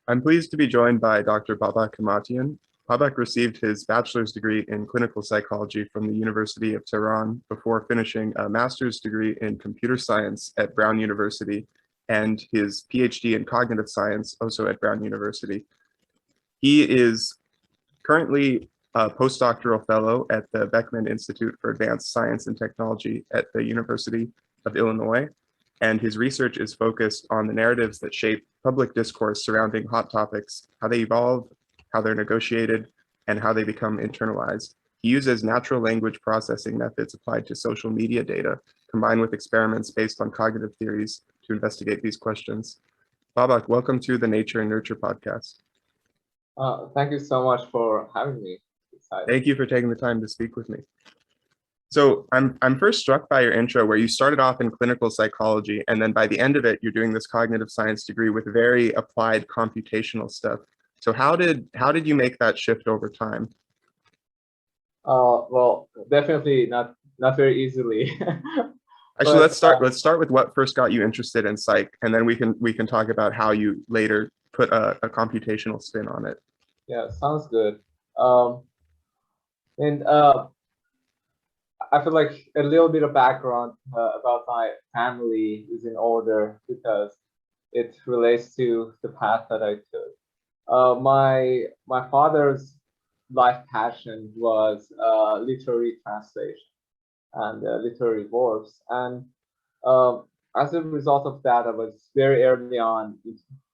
I'm pleased to be joined by Dr. Babak Hemmatian. Babak received his bachelor's degree in clinical psychology from the University of Tehran before finishing a master's degree in computer science at Brown University and his PhD in cognitive science also at Brown University. He is currently a postdoctoral fellow at the Beckman Institute for Advanced Science and Technology at the University of Illinois, and his research is focused on the narratives that shape public discourse surrounding hot topics, how they evolve, how they're negotiated, and how they become internalized. He uses natural language processing methods applied to social media data, combined with experiments based on cognitive theories to investigate these questions. Babak, welcome to the Nature and Nurture podcast. Thank you so much for having me. Thank you for taking the time to speak with me. So I'm first struck by your intro where you started off in clinical psychology, and then by the end of it, you're doing this cognitive science degree with very applied computational stuff. So how did you make that shift over time? Well, definitely not very easily. Actually, let's start with what first got you interested in psych, and then we can talk about how you later put a computational spin on it. Yeah, sounds good. I feel like a little bit of background about my family is in order because it relates to the path that I took. My father's life passion was literary translation and literary works, and as a result of that, I was very early on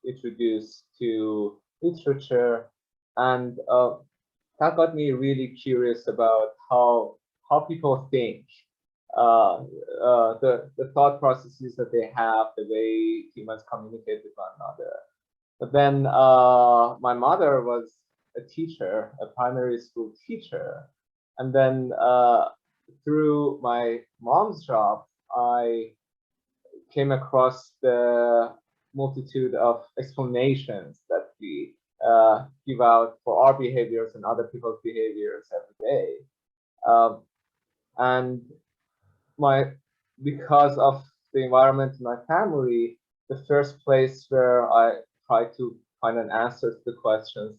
introduced to literature, and that got me really curious about how people think, the thought processes that they have, the way humans communicate with one another. But then my mother was a teacher, a primary school teacher, and then through my mom's job, I came across the multitude of explanations that we give out for our behaviors and other people's behaviors every day. And because of the environment in my family, the first place where I tried to find an answer to the questions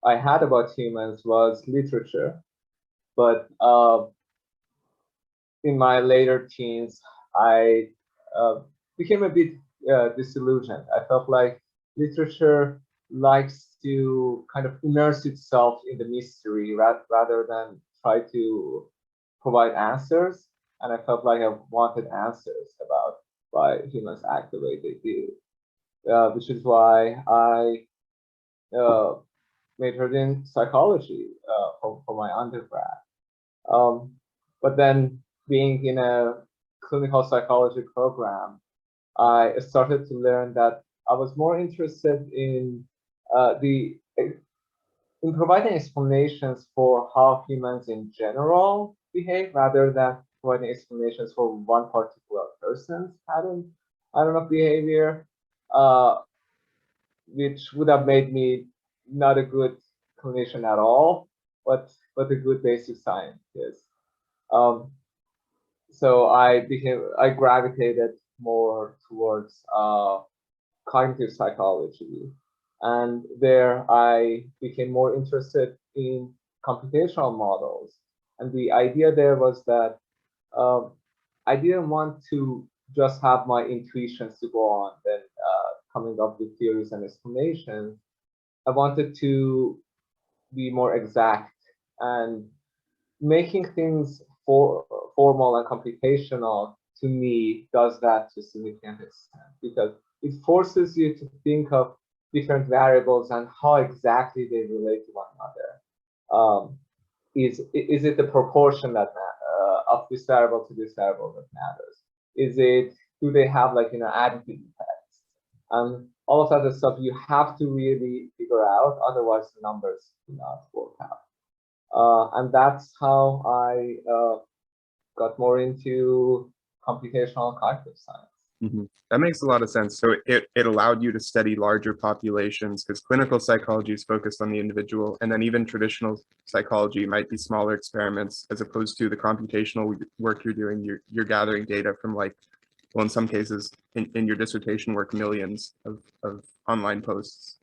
I had about humans was literature. But in my later teens, I became a bit disillusioned. I felt like literature likes to kind of immerse itself in the mystery rather than try to provide answers, and I felt like I wanted answers about why humans act the way they do, which is why I majored in psychology for my undergrad. But then, being in a clinical psychology program, I started to learn that I was more interested in providing explanations for how humans in general behave rather than providing explanations for one particular person's pattern of behavior, which would have made me not a good clinician at all, but a good basic scientist. So I gravitated more towards cognitive psychology. And there I became more interested in computational models. And the idea there was that I didn't want to just have my intuitions to go on, then coming up with theories and explanations. I wanted to be more exact, and making things formal and computational to me does that to a significant extent, because it forces you to think of different variables and how exactly they relate to one another. Is it the proportion that of this variable to this variable that matters? Do they have additive effects? And all of that stuff you have to really figure out, otherwise the numbers do not work out. And that's how I got more into computational cognitive science. Mm-hmm. That makes a lot of sense. So it allowed you to study larger populations, because clinical psychology is focused on the individual, and then even traditional psychology might be smaller experiments, as opposed to the computational work you're doing. You're gathering data from, well, in some cases in your dissertation work, millions of online posts.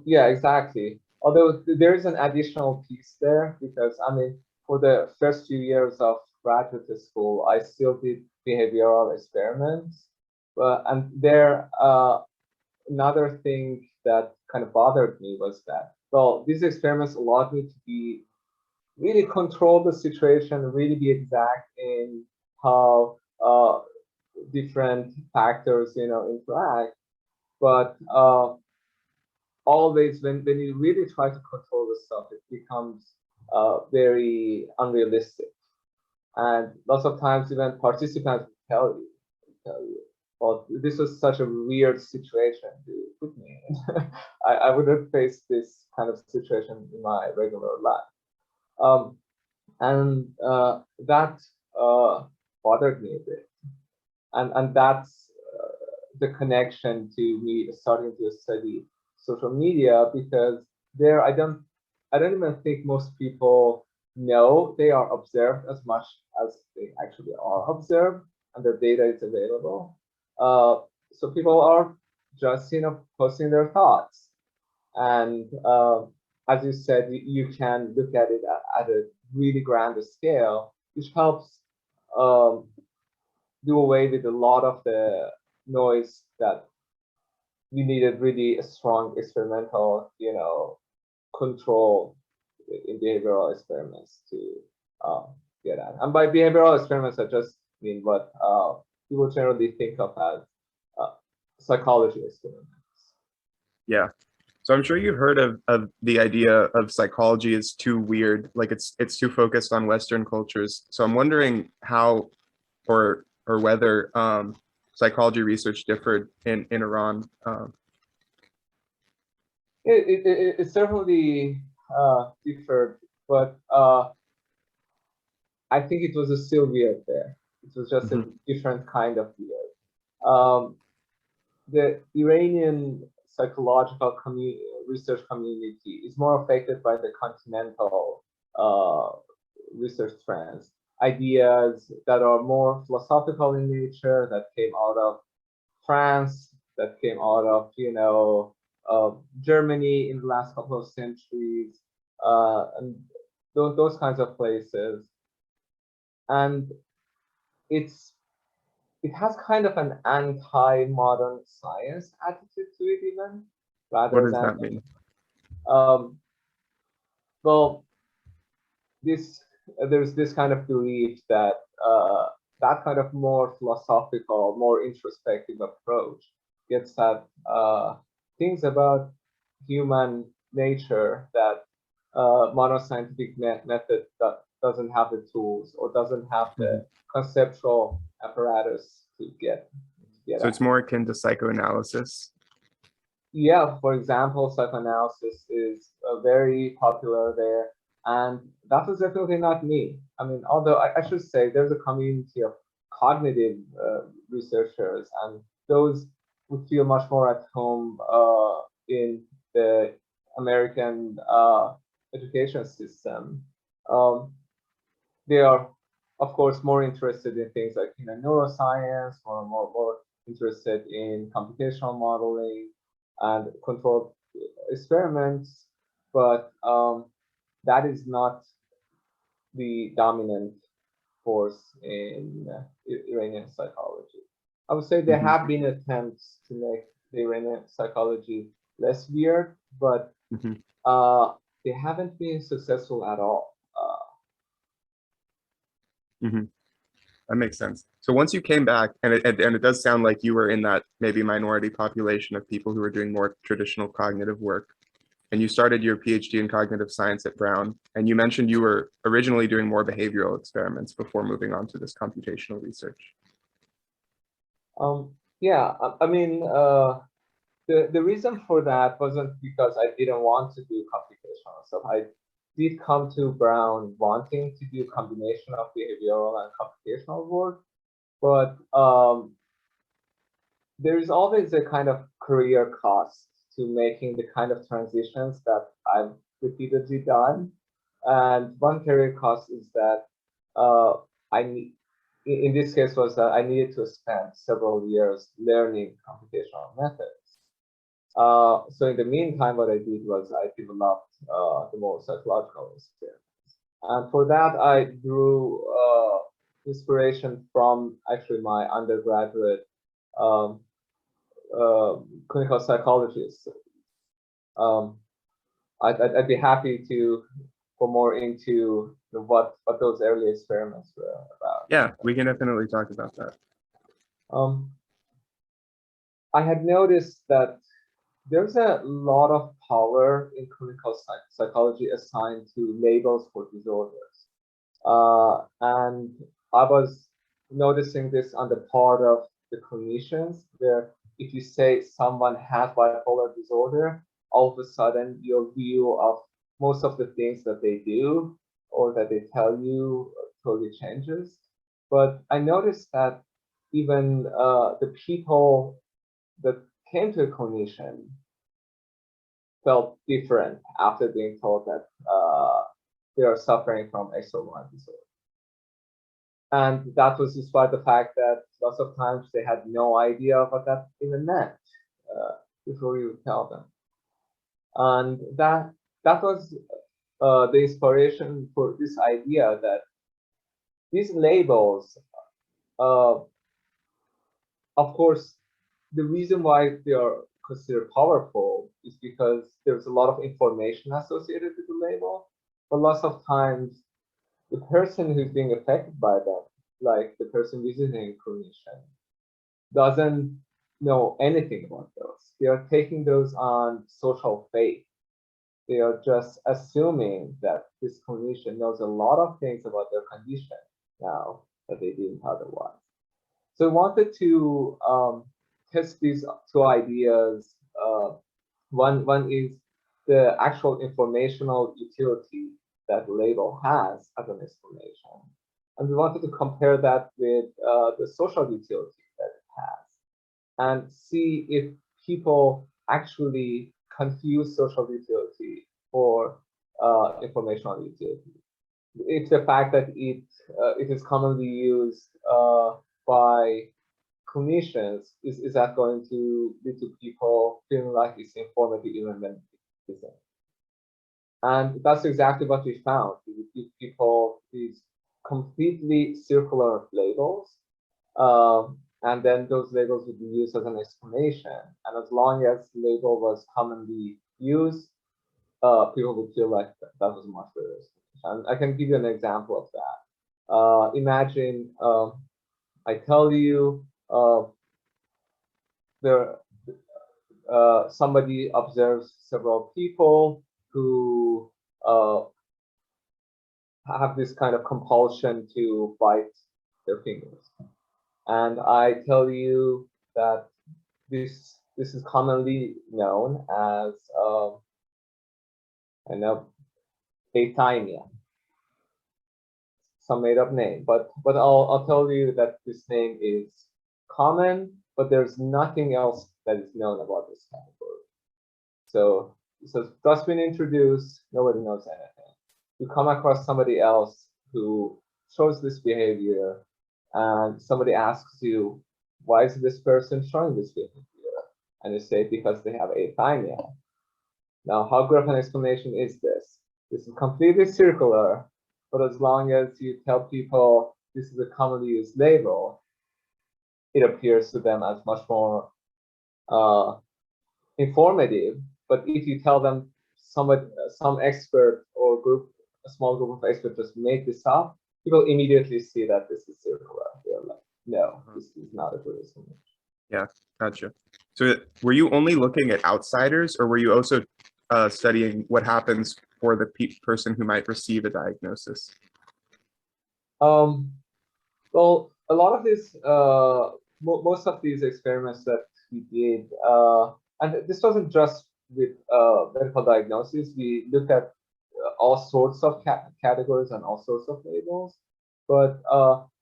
Yeah, exactly. Although there is an additional piece there because I mean, for the first few years of graduate school, I still did behavioral experiments. And there, another thing that kind of bothered me was that, well, these experiments allowed me to be really control the situation, really be exact in how different factors, interact. But always when you really try to control the stuff, it becomes very unrealistic. And lots of times even participants will tell you, well, this was such a weird situation to put me in. I wouldn't face this kind of situation in my regular life. Um, and that bothered me a bit. And that's the connection to me starting to study social media, because there I don't even think most people know they are observed as much as they actually are observed and their data is available. So people are just posting their thoughts, and as you said, you can look at it at a really grand scale, which helps um, do away with a lot of the noise that you needed really a strong experimental, control in behavioral experiments to get at. And by behavioral experiments, I just mean what people generally think of as psychology experiments. Yeah. So I'm sure you've heard of the idea of psychology is too weird, like it's too focused on Western cultures. So I'm wondering how or whether psychology research differed in Iran. It certainly differed, but I think it was still weird there. It was just a Mhm. different kind of weird. Um, the Iranian psychological research community is more affected by the continental uh, research trends, ideas that are more philosophical in nature, that came out of France, that came out of Germany in the last couple of centuries, and those kinds of places. And it's it has kind of an anti-modern science attitude to it, even What rather does than that mean? um, well, this there's this kind of belief that that kind of more philosophical, more introspective approach gets at things about human nature that modern scientific method that doesn't have the tools or doesn't have the Mhm. conceptual apparatus to get So at. it's more akin to psychoanalysis. Yeah, for example, psychoanalysis is very popular there, and that was definitely not me. I mean, although I should say there's a community of cognitive researchers, and those would feel much more at home in the American education system. Um, they are, of course, more interested in things like neuroscience, more interested in computational modeling and controlled experiments, but that is not the dominant force in Iranian psychology. I would say there Mhm. have been attempts to make the Iranian psychology less weird, but Mhm. uh, they haven't been successful at all. Mhm. That makes sense. So once you came back, and it does sound like you were in that maybe minority population of people who were doing more traditional cognitive work, and you started your PhD in cognitive science at Brown, and you mentioned you were originally doing more behavioral experiments before moving on to this computational research. Yeah, I mean, the reason for that wasn't because I didn't want to do computational stuff. I did come to Brown wanting to do combination of behavioral and computational work, but there's always a kind of career cost to making the kind of transitions that I've repeatedly done. And one career cost is that I need, in this case, was that I needed to spend several years learning computational methods. So in the meantime, what I did was I developed the more psychological experiments. And for that, I drew inspiration from actually my undergraduate um, clinical psychologist. I'd be happy to go more into what those early experiments were about. Yeah, we can definitely talk about that. I had noticed that there's a lot of power in clinical psychology assigned to labels for disorders. And I was noticing this on the part of the clinicians, where if you say someone has bipolar disorder, all of a sudden your view of most of the things that they do or that they tell you totally changes. But I noticed that even the people that came to a clinician felt different after being told that they are suffering from X or Y disorder. And that was despite the fact that lots of times they had no idea what that even meant before you would tell them. And that was the inspiration for this idea that these labels, of course, the reason why they are considered powerful is because there's a lot of information associated with the label, but lots of times the person who's being affected by them, like the person visiting a clinician, doesn't know anything about those. They are taking those on social faith. They are just assuming that this clinician knows a lot of things about their condition now that they didn't otherwise. So I wanted to test these two ideas. One is the actual informational utility that label has as an explanation. And we wanted to compare that with the social utility that it has and see if people actually confuse social utility for informational utility. If the fact that it is commonly used by clinicians, is that going to lead to people feeling like it's informative even when it isn't? And that's exactly what we found. We would give people these completely circular labels, and then those labels would be used as an explanation. And as long as the label was commonly used, people would feel like that was a much better explanation. And I can give you an example of that. Imagine I tell you somebody observes several people who have this kind of compulsion to bite their fingers. And I tell you that this is commonly known as I know athymia, some made up name, but I'll tell you that this name is common, but there's nothing else that is known about this category. So that's been introduced, nobody knows anything. You come across somebody else who shows this behavior, and somebody asks you, why is this person showing this behavior? And you say, because they have athymia. Now, how good of an explanation is this? This is completely circular, but as long as you tell people this is a commonly used label, it appears to them as much more informative. But if you tell them some expert or group, a small group of experts just made this up, people immediately see that this is circular. They're like, no, this is not a good explanation. Yeah, gotcha. So were you only looking at outsiders, or were you also studying what happens for the person who might receive a diagnosis? Well, a lot of these, most of these experiments that we did, and this wasn't just with medical diagnosis. We looked at all sorts of categories and all sorts of labels, but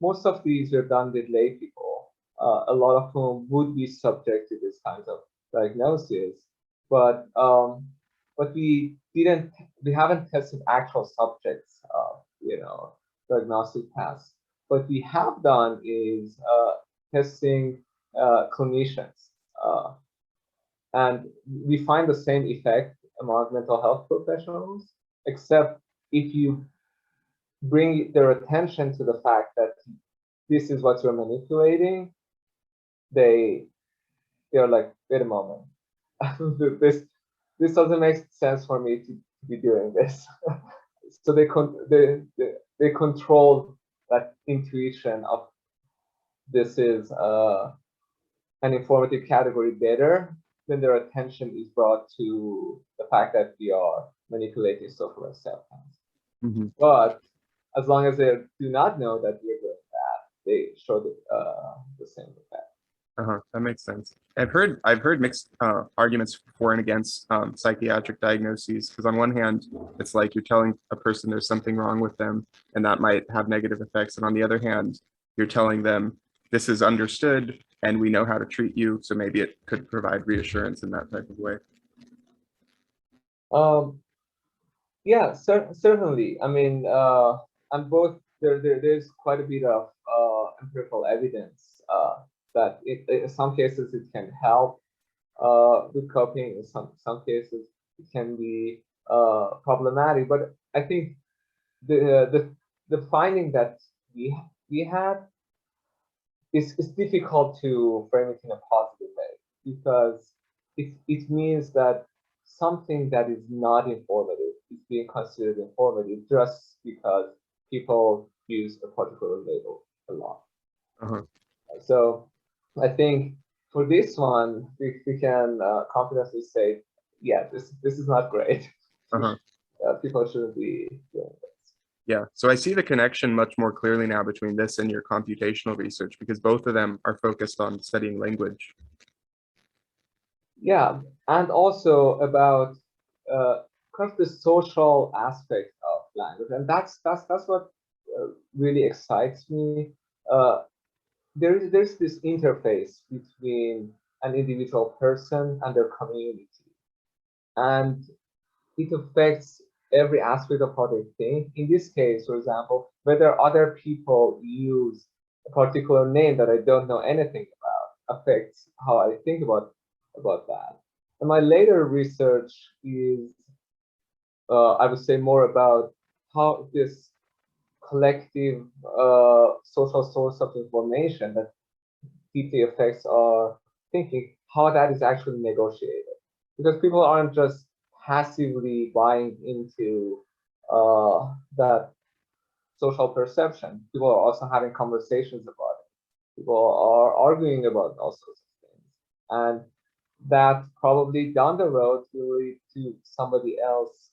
most of these were done with lay people, a lot of whom would be subject to this kind of diagnosis. But we haven't tested actual subjects, diagnostic tests. What we have done is testing clinicians. And we find the same effect among mental health professionals, except if you bring their attention to the fact that this is what you're manipulating, they're like, wait a moment, this doesn't make sense for me to be doing this. So they control that intuition of this is an informative category better when their attention is brought to the fact that we are manipulating social acceptance. Mhm. But as long as they do not know that we're doing that, they show the same effect. That makes sense. I've heard mixed arguments for and against psychiatric diagnoses, because on one hand, it's like you're telling a person there's something wrong with them, and that might have negative effects. And on the other hand, you're telling them this is understood and we know how to treat you, so maybe it could provide reassurance in that type of way. Yeah, certainly. I mean, and both there's quite a bit of empirical evidence that in some cases it can help with coping. In some cases it can be problematic. But I think the finding that we had is difficult to frame it in a positive way, because it means that something that is not informative is being considered informative just because people use a particular label a lot. So I think for this one, we can confidently say, yeah, this is not great. People shouldn't be doing this. Yeah, so I see the connection much more clearly now between this and your computational research, because both of them are focused on studying language. Yeah, and also about kind of the social aspect of language, and that's what really excites me. There's this interface between an individual person and their community, and it affects every aspect of how they think. In this case, for example, whether other people use a particular name that I don't know anything about affects how I think about that. And my later research is, I would say, more about how this collective social source of information that deeply affects our thinking, how that is actually negotiated. Because people aren't just passively buying into that social perception. People are also having conversations about it. People are arguing about all sorts of things. And that probably down the road will lead to somebody else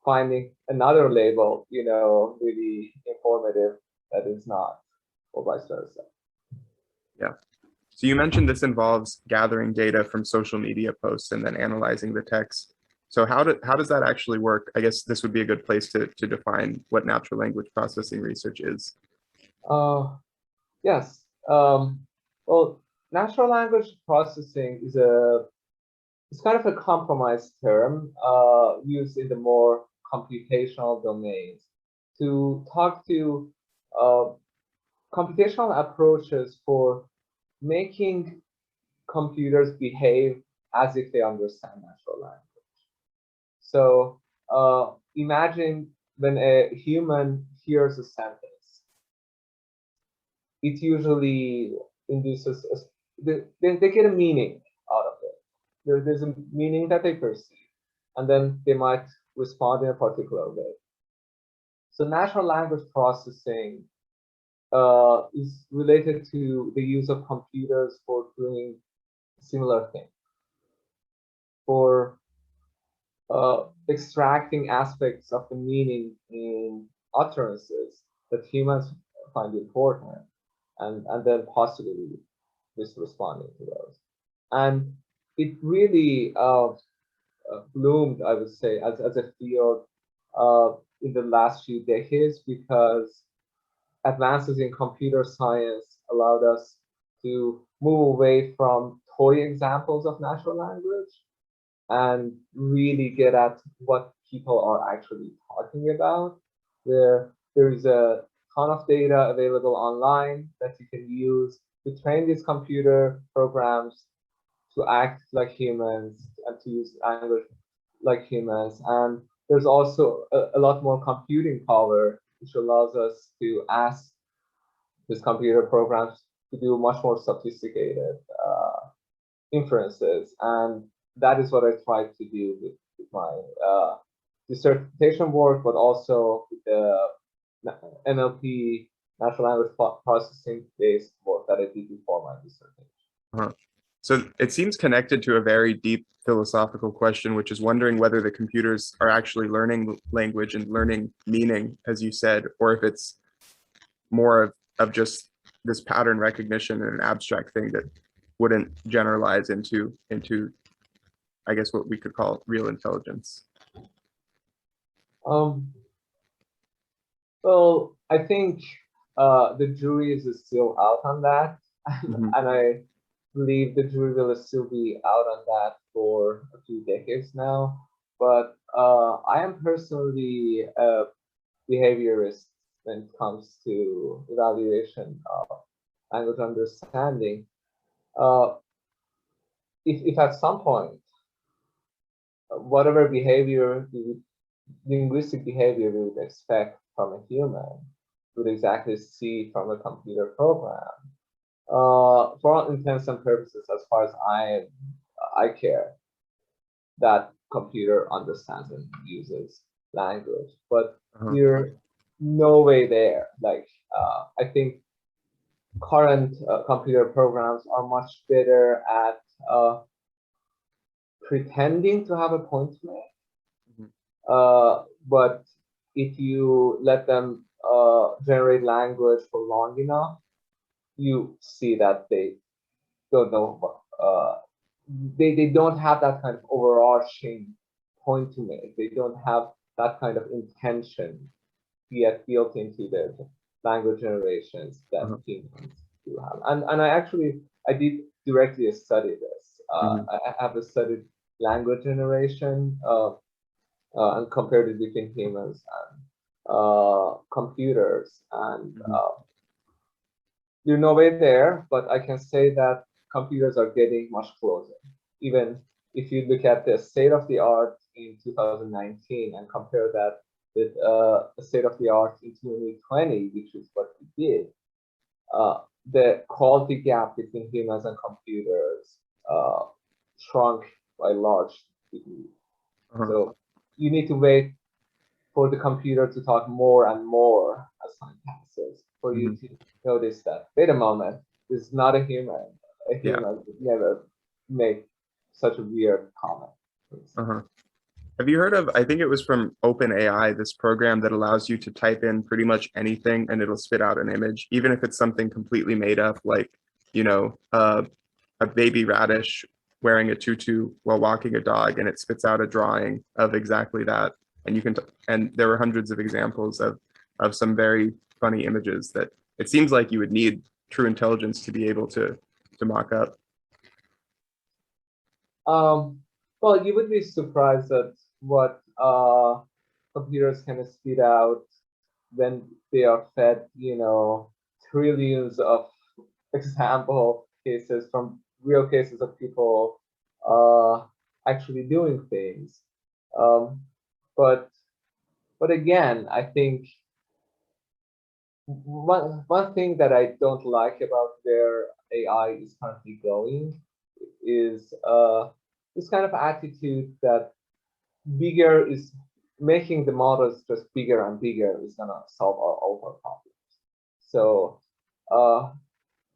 finding another label, really informative that is not, or vice versa. Yeah. So you mentioned this involves gathering data from social media posts and then analyzing the text. So how does that actually work? I guess this would be a good place to define what natural language processing research is. Yes. Well, natural language processing is kind of a compromised term used in the more computational domains to talk to computational approaches for making computers behave as if they understand natural language. So imagine when a human hears a sentence, it usually induces, they get a meaning out of it. There's a meaning that they perceive, and then they might respond in a particular way. So natural language processing is related to the use of computers for doing similar things, for extracting aspects of the meaning in utterances that humans find important, and then possibly just responding to those. And it really bloomed, I would say, as a field in the last few decades, because advances in computer science allowed us to move away from toy examples of natural language and really get at what people are actually talking about. There is a ton of data available online that you can use to train these computer programs to act like humans and to use language like humans. And there's also a lot more computing power, which allows us to ask these computer programs to do much more sophisticated inferences. And that is what I try to do with my dissertation work, but also with the NLP, natural language processing based work that I did before my dissertation. Uh-huh. So it seems connected to a very deep philosophical question, which is wondering whether the computers are actually learning language and learning meaning, as you said, or if it's more of just this pattern recognition and an abstract thing that wouldn't generalize into I guess what we could call real intelligence. Well, I think the jury is still out on that, and I believe the jury will still be out on that for a few decades now. But I am personally a behaviorist when it comes to evaluation of language understanding. If at some point, whatever behavior, linguistic behavior we would expect from a human, we would exactly see from a computer program. For all intents and purposes, as far as I care, that computer understands and uses language, but we're no way there. Like I think current computer programs are much better at pretending to have a point to make. But if you let them generate language for long enough, you see that they don't know. They don't have that kind of overarching point to make. They don't have that kind of intention yet built into the language generations that humans do have. And I did directly study this. I have studied language generation and compared it between humans and computers. And you're nowhere there, but I can say that computers are getting much closer. Even if you look at the state of the art in 2019 and compare that with the state of the art in 2020, which is what we did, the quality gap between humans and computers shrunk by large degree. So you need to wait for the computer to talk more and more as time passes for you to notice that, wait a moment, this is not a human. A human would never make such a weird comment. Have you heard of, I think it was from OpenAI, this program that allows you to type in pretty much anything and it'll spit out an image, even if it's something completely made up, like, you know, a baby radish wearing a tutu while walking a dog, and it spits out a drawing of exactly that. And you can, and there were hundreds of examples of some very funny images that it seems like you would need true intelligence to be able to mock up. Well, you would be surprised at what computers can spit out when they are fed, you know, trillions of example cases from real cases of people actually doing things. But again, I think one thing that I don't like about where AI is currently going is this kind of attitude that bigger is making the models just bigger and bigger is gonna solve all our problems. So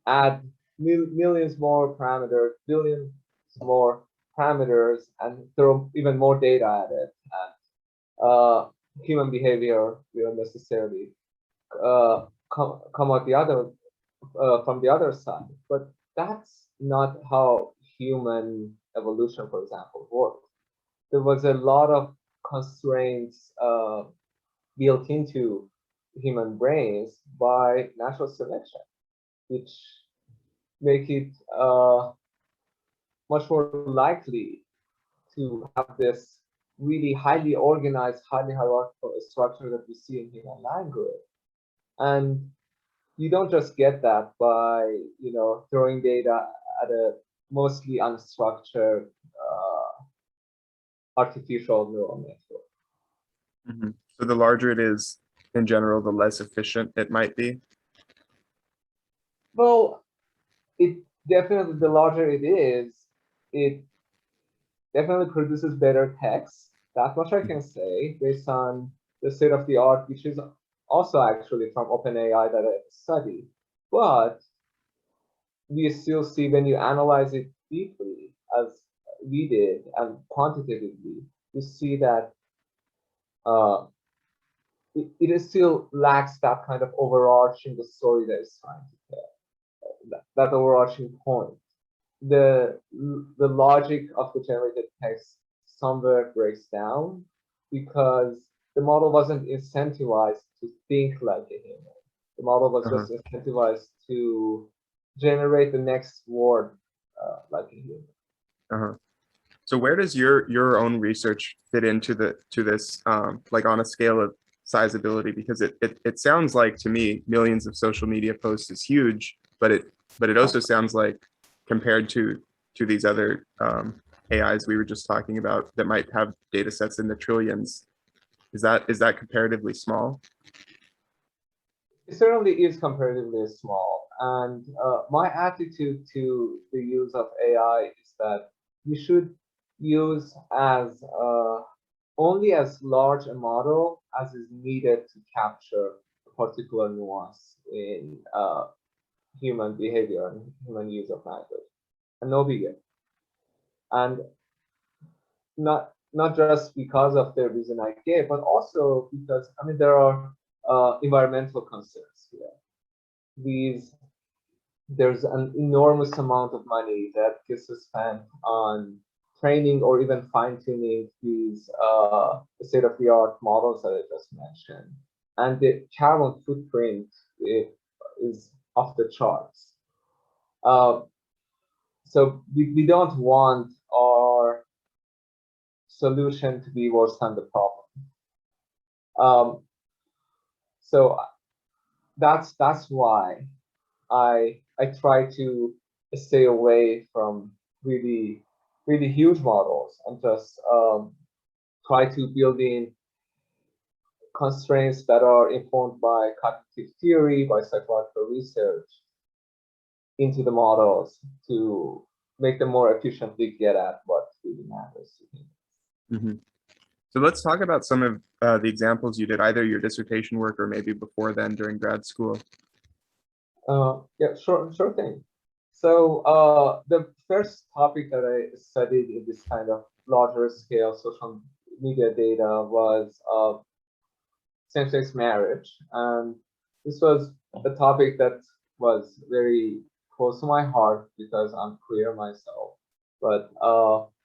add millions more parameters, billions more parameters, and throw even more data at it, and human behavior will necessarily come out the other from the other side. But that's not how human evolution, for example, works. There was a lot of constraints built into human brains by natural selection, which make it much more likely to have this really highly organized, highly hierarchical structure that we see in human language. And you don't just get that by, you know, throwing data at a mostly unstructured artificial neural network. Mhm. So the larger it is in general, the less efficient it might be. Well, it definitely, the larger it is, it definitely produces better text. That much I can say based on the state of the art, which is also actually from OpenAI that I studied. But we still see, when you analyze it deeply, as we did, and quantitatively, you see that it still lacks that kind of overarching the story that it's trying to tell, that overarching point. The logic of the generated text somewhere breaks down because the model wasn't incentivized to think like a human. The model was Uh-huh. just incentivized to generate the next word like a human. Uh-huh. So where does your own research fit into this like on a scale of sizability? Because it sounds like to me millions of social media posts is huge, but it also sounds like compared to these other AIs we were just talking about that might have data sets in the trillions, is that comparatively small? It certainly is comparatively small. And my attitude to the use of AI is that you should use as only as large a model as is needed to capture a particular nuance in human behavior and human use of language, and no bigger. And not just because of the reason I gave, but also because I mean there are environmental concerns here. There's an enormous amount of money that gets spent on training or even fine-tuning these state-of-the-art models that I just mentioned. And the carbon footprint is off the charts. Uh, so we don't want our solution to be worse than the problem. So that's why I try to stay away from really huge models and just try to build in constraints that are informed by cognitive theory, by psychological research into the models to make them more efficiently get at what really matters to me. Mhm. So let's talk about some of the examples you did, either your dissertation work or maybe before then during grad school. Yeah, sure thing. So the first topic that I studied in this kind of larger scale social media data was same-sex marriage, and this was a topic that was very close to my heart because I'm queer myself, but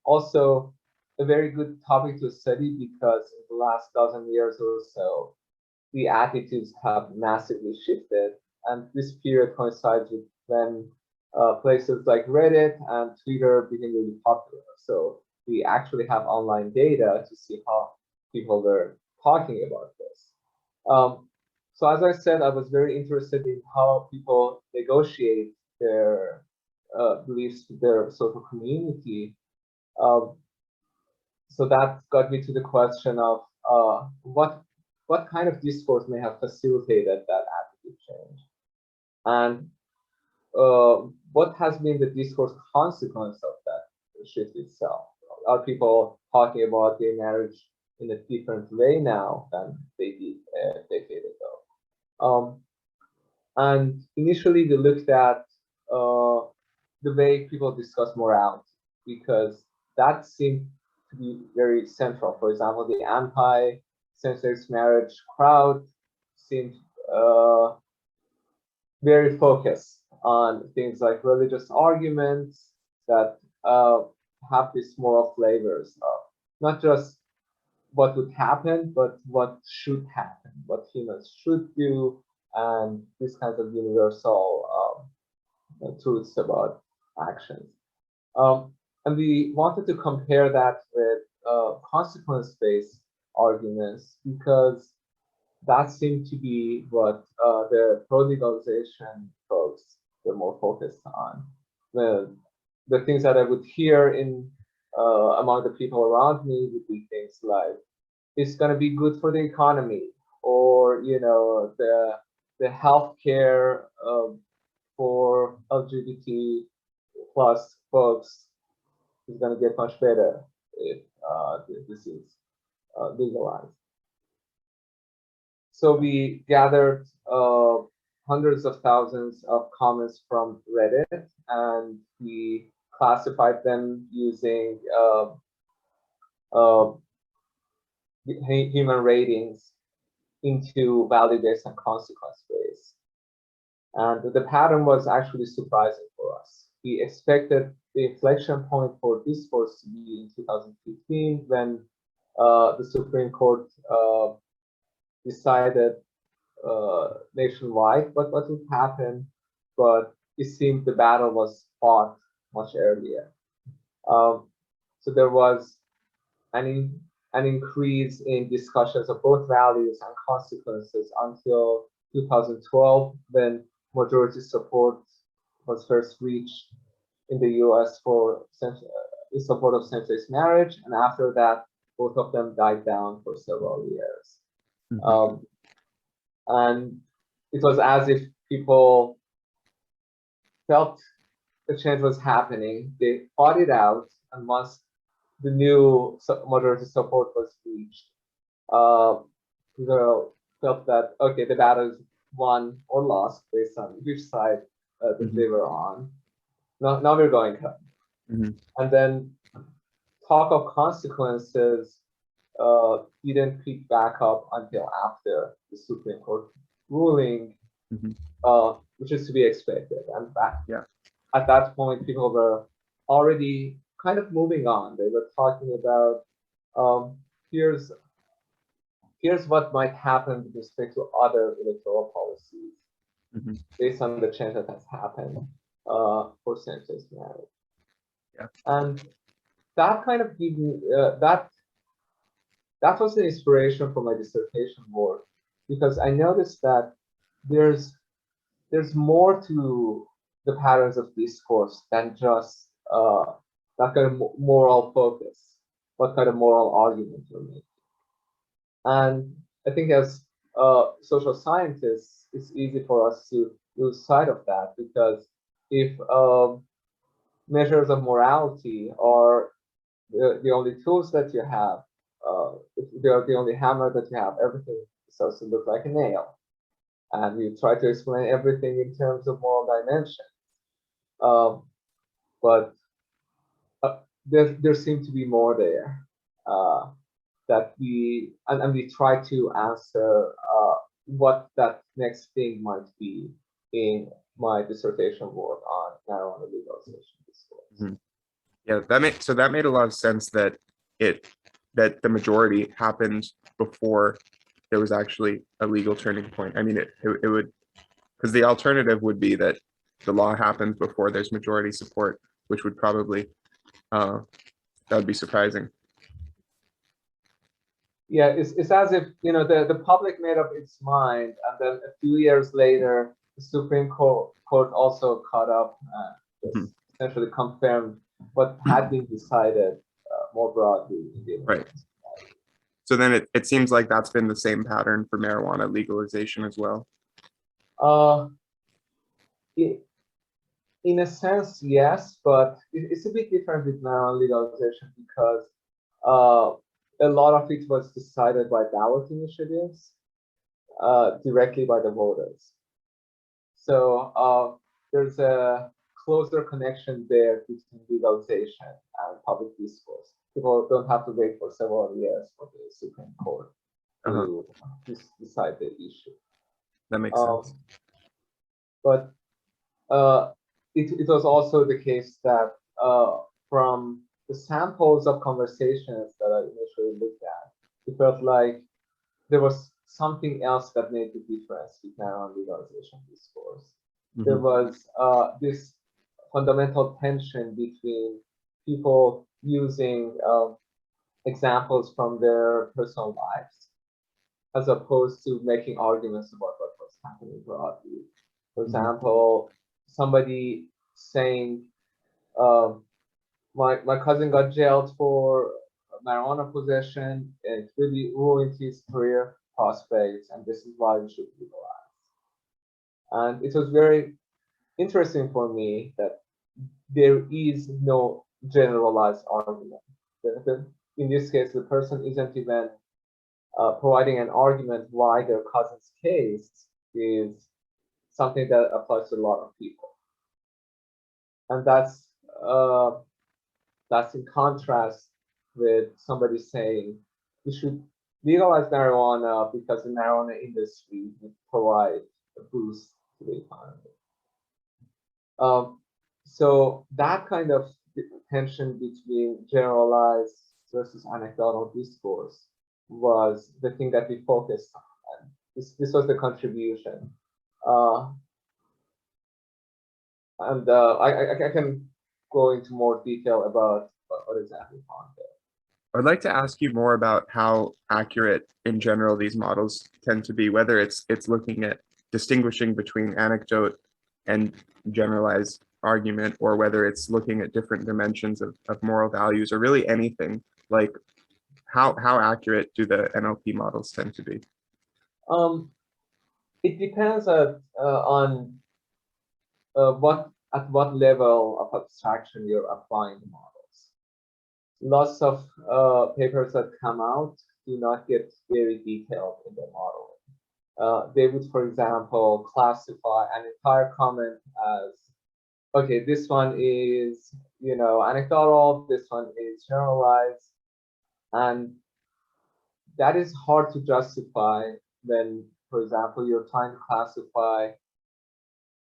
also a very good topic to study because in the last dozen years or so, the attitudes have massively shifted, and this period coincides with when places like Reddit and Twitter became really popular. So we actually have online data to see how people were talking about this. So as I said, I was very interested in how people negotiate their beliefs with their social community. Um, so that got me to the question of what kind of discourse may have facilitated that attitude change, and what has been the discourse consequence of that shift itself? Are people talking about gay marriage in a different way now than they did a decade ago? And initially, we looked at the way people discuss morality because that seemed to be very central. For example, the anti-same-sex marriage crowd seemed very focused on things like religious arguments that have these moral flavors of not just what would happen, but what should happen, what humans should do, and these kinds of universal truths about actions. And we wanted to compare that with consequence-based arguments because that seemed to be what the pro-legalization folks were more focused on. the things that I would hear in among the people around me would be things like, it's going to be good for the economy, or the healthcare for LGBT plus folks is going to get much better if this is legalized. So we gathered hundreds of thousands of comments from Reddit, and we classified them using human ratings into value-based and consequence-based. And the pattern was actually surprising for us. We expected the inflection point for discourse to be in 2015, when the Supreme Court decided nationwide what would happen, but it seemed the battle was fought much earlier. So there was an increase in discussions of both values and consequences until 2012, when majority support was first reached in the US for in support of same-sex marriage, and after that, both of them died down for several years. Mhm. And it was as if people felt the change was happening. They fought it out, and once the new majority support was reached, people felt that, okay, the battle is won or lost based on which side that they were on. Now we're going home. Mhm. And then talk of consequences didn't pick back up until after the Supreme Court ruling, Mhm. which is to be expected. And Yeah. at that point, people were already kind of moving on. They were talking about here's what might happen with respect to other electoral policies Mhm. based on the change that has happened for same-sex marriage. Yeah. And that kind of gave me that was the inspiration for my dissertation work, because I noticed that there's more to the patterns of discourse than just that kind of moral focus, what kind of moral argument you're making. And I think as social scientists, it's easy for us to lose sight of that, because if measures of morality are the only tools that you have, if they're the only hammer that you have, everything starts to look like a nail. And you try to explain everything in terms of moral dimension. But there seems to be more there that and we try to answer what that next thing might be in my dissertation work on marijuana legalization discourse. Mhm. Yeah, that made a lot of sense that the majority happened before there was actually a legal turning point. I mean, it would, because the alternative would be that the law happens before there's majority support, which would probably that would be surprising. Yeah, it's as if the public made up its mind, and then a few years later, the Supreme Court also caught up and just essentially confirmed what had been decided more broadly in the Right. So then it seems like that's been the same pattern for marijuana legalization as well. In a sense, yes, but it's a bit different with marijuana legalization, because a lot of it was decided by ballot initiatives directly by the voters. So there's a closer connection there between legalization and public discourse. People don't have to wait for several years for the Supreme Court to decide the issue. That makes sense. But it was also the case that from the samples of conversations that I initially looked at, it felt like there was something else that made the difference with marijuana legalization discourse. There was this fundamental tension between people using examples from their personal lives, as opposed to making arguments about what was happening broadly. For example, somebody saying My cousin got jailed for marijuana possession, and it really ruined his career prospects, and this is why we should legalize. And it was very interesting for me that there is no generalized argument. In this case, the person isn't even providing an argument why their cousin's case is something that applies to a lot of people. And that's in contrast with somebody saying we should legalize marijuana because the marijuana industry would provide a boost to the economy. So that kind of tension between generalized versus anecdotal discourse was the thing that we focused on. And this was the contribution. I can go into more detail about what exactly found there. I'd like to ask you more about how accurate in general these models tend to be, whether it's looking at distinguishing between anecdote and generalized argument, or whether it's looking at different dimensions of moral values, or really anything. Like how accurate do the NLP models tend to be? It depends on at what level of abstraction you're applying the models. Lots of papers that come out do not get very detailed in their modeling. They would, for example, classify an entire comment as, okay, this one is, anecdotal, this one is generalized, and that is hard to justify when, for example, you're trying to classify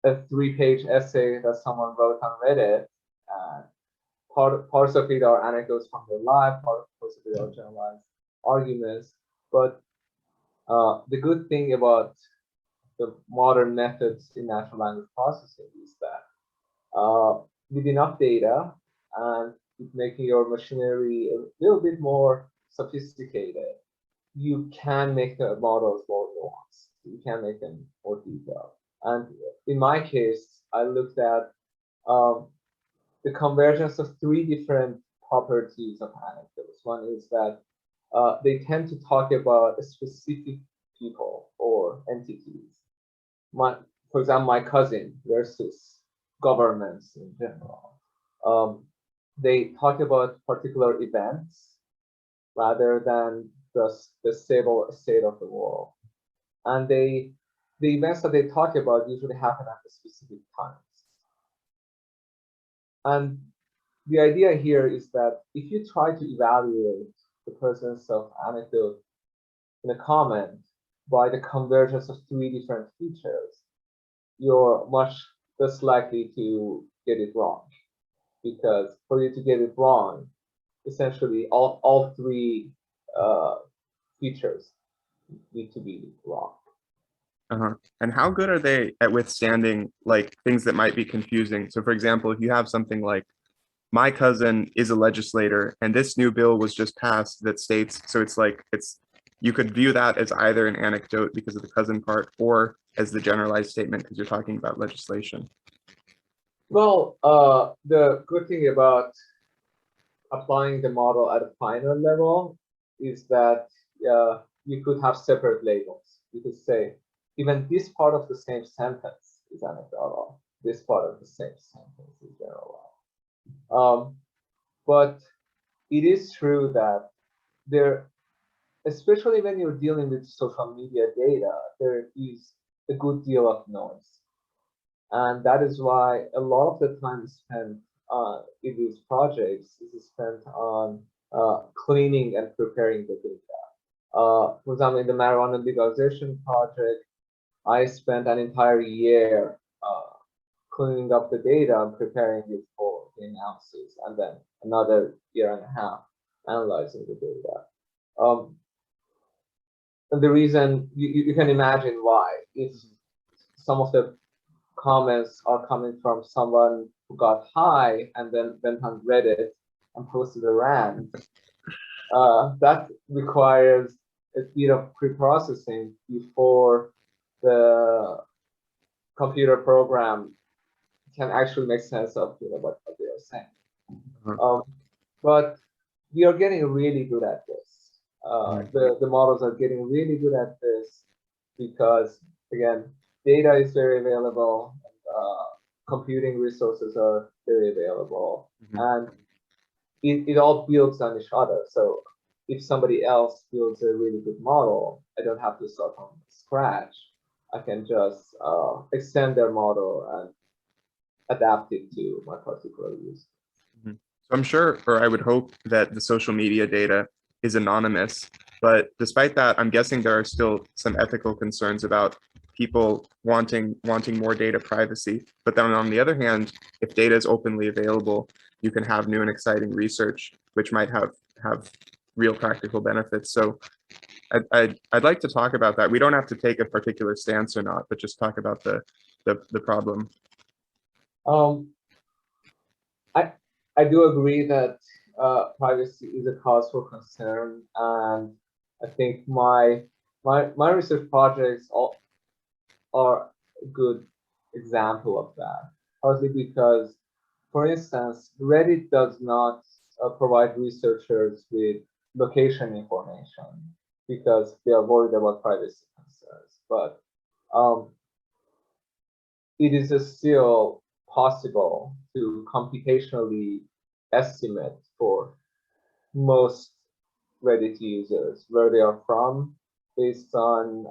a 3-page essay that someone wrote on Reddit. Parts of it are anecdotes from their life, parts of it are generalized arguments. But the good thing about the modern methods in natural language processing is that with enough data and with making your machinery a little bit more sophisticated, you can make the models more nuanced. You can make them more detailed. And in my case, I looked at the convergence of 3 different properties of anecdotes. One is that they tend to talk about a specific people or entities. For example, my cousin versus governments in general. They talk about particular events rather than just the stable state of the world. And the events that they talk about usually happen at a specific times. And the idea here is that if you try to evaluate the presence of anecdote in a comment by the convergence of 3 different features, you're much less likely to get it wrong. Because for you to get it wrong, essentially all 3 features need to be wrong. And how good are they at withstanding like things that might be confusing? So for example, if you have something like, my cousin is a legislator and this new bill was just passed that states, so it's like, you could view that as either an anecdote because of the cousin part, or as the generalized statement because you're talking about legislation. Well, the good thing about applying the model at a finer level is that you could have separate labels. You could say, even this part of the same sentence is anecdotal. This part of the same sentence is generalized. But it is true that there, especially when you're dealing with social media data, there is a good deal of noise. And that is why a lot of the time spent in these projects is spent on cleaning and preparing the data. For example, in the marijuana legalization project, I spent an entire year cleaning up the data and preparing it for the analysis, and then another year and a half analyzing the data. And the reason you can imagine why, if some of the comments are coming from someone who got high and then went on Reddit and posted a rant, that requires a bit of pre-processing before the computer program can actually make sense of what they are saying. Uh-huh. But we are getting really good at this. The models are getting really good at this because, again, data is very available, computing resources are very available, and it all builds on each other. So if somebody else builds a really good model, I don't have to start from scratch. I can just extend their model and adapt it to my particular use. So I'm sure, or I would hope that the social media data is anonymous, but despite that, I'm guessing there are still some ethical concerns about people wanting more data privacy. But then on the other hand, if data is openly available, you can have new and exciting research, which might have real practical benefits. So I'd like to talk about that. We don't have to take a particular stance or not, but just talk about the problem. I do agree that privacy is a cause for concern, and I think my research projects are a good example of that. Partly because, for instance, Reddit does not provide researchers with location information because they are worried about privacy concerns. But it is still possible to computationally estimate for most Reddit users where they are from based on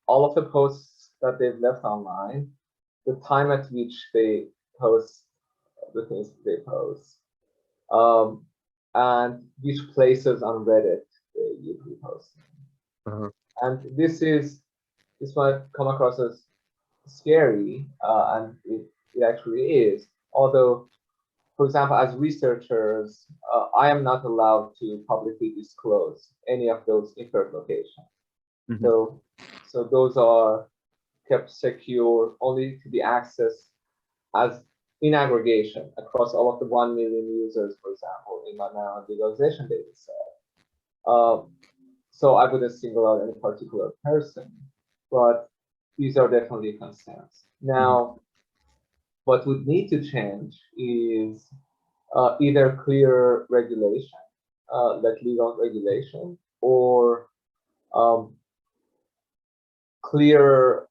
all of the posts that they've left online, the time at which they post the things they post, and which places on Reddit they usually post. And this might come across as scary, and it actually is. Although, for example, as researchers, I am not allowed to publicly disclose any of those inferred locations. So those are kept secure only to be accessed as in aggregation across all of the 1 million users, for example, in my now legalization data set. So I wouldn't single out any particular person, but these are definitely concerns. Now, what would need to change is either clear regulation, like legal regulation, or clear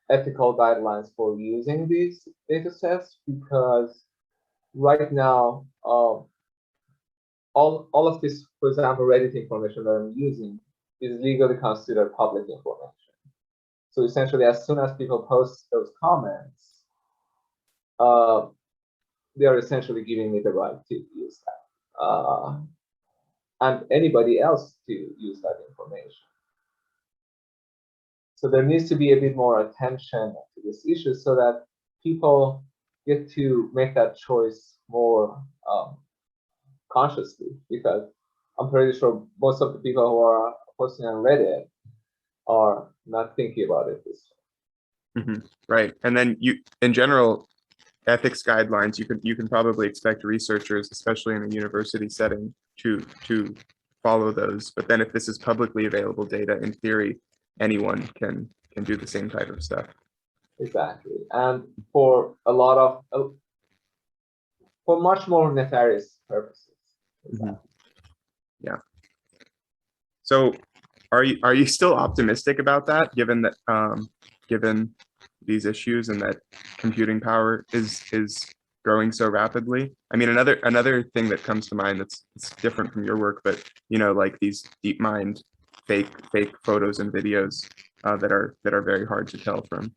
ethical guidelines for using these data sets, because right now, all of this, for example, Reddit information that I'm using is legally considered public information. So essentially, as soon as people post those comments, they are essentially giving me the right to use that, and anybody else to use that information. So there needs to be a bit more attention to this issue so that people get to make that choice more consciously, because I'm pretty sure most of the people who are posting on Reddit are not thinking about it this way. Right. And then in general, ethics guidelines, you can probably expect researchers, especially in a university setting, to follow those. But then if this is publicly available data, in theory, anyone can do the same type of stuff. Exactly. And for a lot of for much more nefarious purposes. Exactly. Yeah. So are you still optimistic about that, given that given these issues and that computing power is growing so rapidly? I mean, another thing that comes to mind that's different from your work, but like these DeepMind fake photos and videos that are very hard to tell from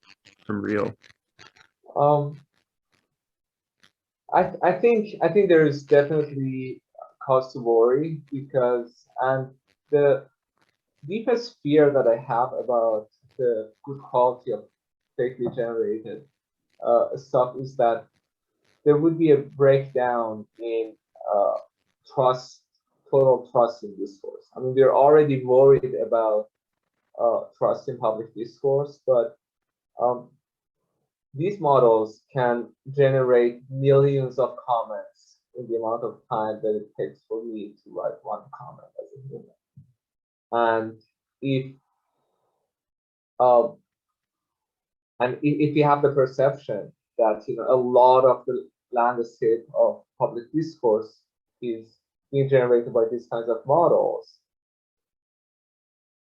real. I think there is definitely cause to worry, because, and the deepest fear that I have about the good quality of fakely generated stuff is that there would be a breakdown in total trust in discourse. I mean, we're already worried about trust in public discourse, but these models can generate millions of comments in the amount of time that it takes for me to write one comment as a human. And if you have the perception that a lot of the landscape of public discourse is being generated by these kinds of models.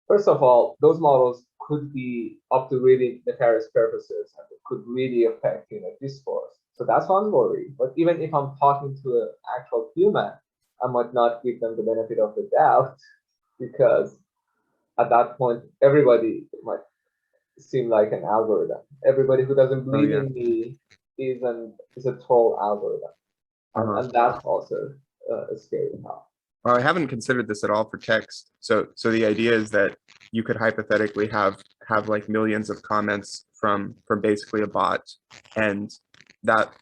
First of all, those models could be up to really nefarious purposes and it could really affect discourse. So that's one worry. But even if I'm talking to an actual human, I might not give them the benefit of the doubt because at that point, everybody might seem like an algorithm. Everybody who doesn't believe in me is a troll algorithm. And that's also a scary thought. Well, I haven't considered this at all for text. So the idea is that you could hypothetically have like millions of comments from basically a bot, and that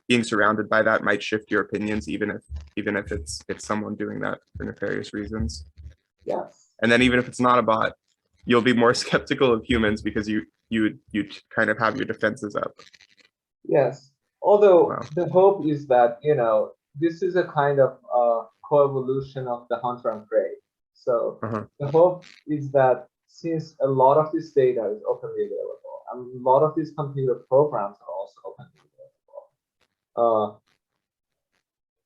being surrounded by that might shift your opinions, even if it's someone doing that for nefarious reasons. Yes. And then even if it's not a bot, you'll be more skeptical of humans because you kind of have your defenses up. Yes. Although the hope is that this is a kind of coevolution of the hunter and prey. So the hope is that since a lot of this data is openly available, and a lot of these computer programs are also openly available,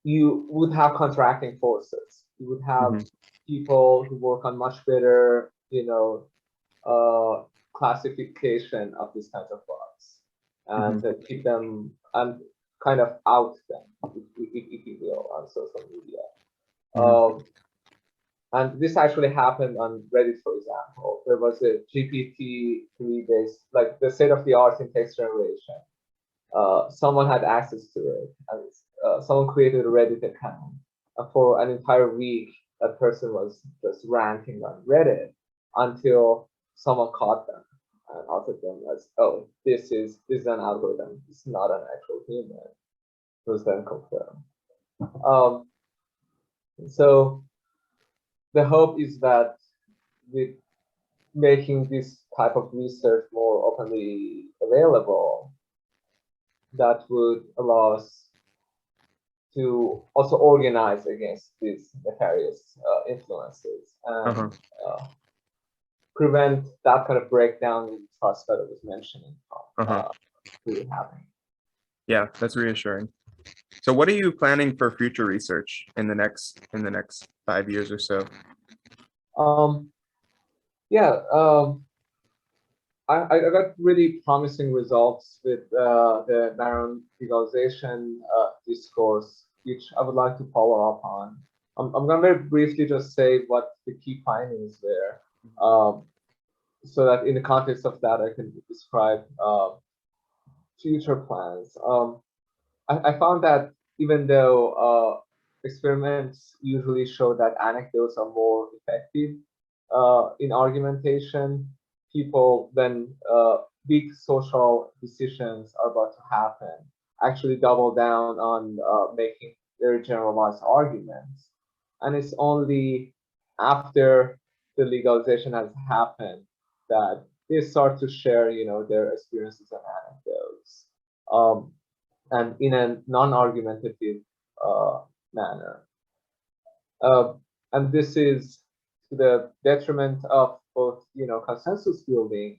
you would have contracting forces. You would have people who work on much better, classification of these kinds of bugs, and keep them and kind of out them, if you will, on social media. And this actually happened on Reddit, for example. There was a GPT-3 based, like the state of the art in text generation. Someone had access to it, and someone created a Reddit account. And for an entire week, that person was just ranting on Reddit until someone caught them and outed them as, oh, this is an algorithm. It's not an actual human. It was then confirmed. So the hope is that with making this type of research more openly available, that would allow us to also organize against these nefarious influences and prevent that kind of breakdown in trust that I was mentioning from really happening. Yeah, that's reassuring. So what are you planning for future research in the next 5 years or so? I got really promising results with the Maron legalization discourse, which I would like to follow up on. I'm going to very briefly just say what the key findings were, so that in the context of that, I can describe future plans. I found that even though experiments usually show that anecdotes are more effective in argumentation, people, when big social decisions are about to happen, actually double down on making very generalized arguments. And it's only after the legalization has happened that they start to share, their experiences and anecdotes, and in a non-argumentative manner. And this is to the detriment of both, consensus building,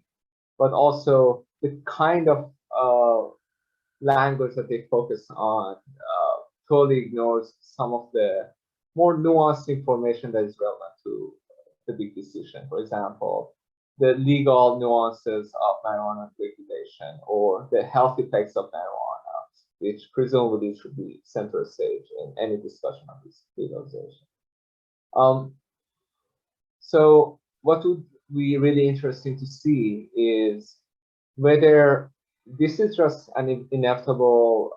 but also the kind of language that they focus on totally ignores some of the more nuanced information that is relevant to the big decision. For example, the legal nuances of marijuana legalization or the health effects of marijuana, which presumably should be center stage in any discussion of this legalization. So what would be really interesting to see is whether this is just an inevitable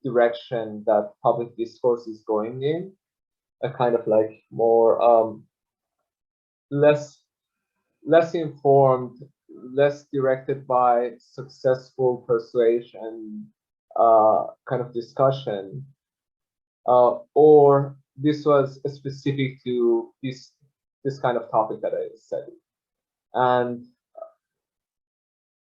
direction that public discourse is going in, a kind of like more less informed, less directed by successful persuasion kind of discussion, or this was specific to this kind of topic that I studied. And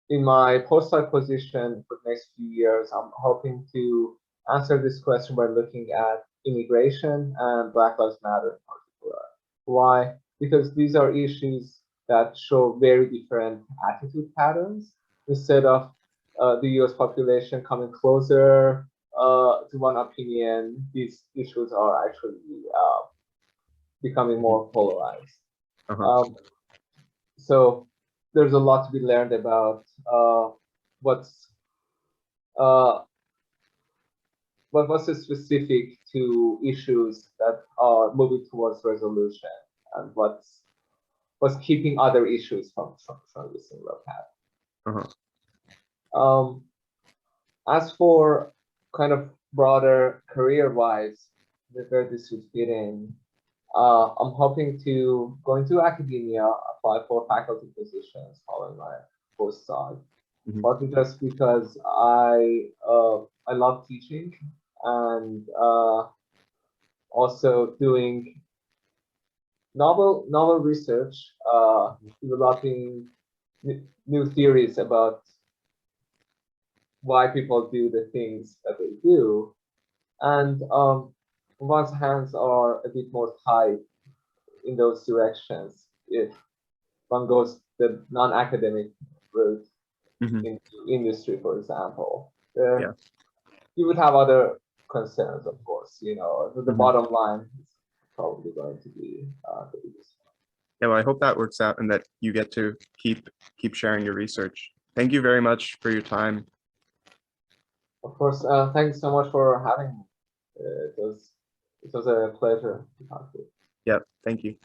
in my postdoc position for the next few years, I'm hoping to answer this question by looking at immigration and Black Lives Matter in particular. Why? Because these are issues that show very different attitude patterns. Instead of the US population coming closer to one opinion, these issues are actually becoming more polarized. So there's a lot to be learned about what's specific to issues that are moving towards resolution, and what's keeping other issues from the similar path. As for kind of broader career-wise, where this would fit in, I'm hoping to go into academia, apply for faculty positions following my postdoc. Partly just because I love teaching, and also doing novel research, developing new theories about why people do the things that they do, and one's hands are a bit more tied in those directions if one goes the non-academic route into industry, for example. You would have other concerns, of course. You know, the bottom line is probably going to be the biggest one. Yeah, well, I hope that works out and that you get to keep sharing your research. Thank you very much for your time. Of course, thanks so much for having me. It was a pleasure to talk to you. Yep, thank you.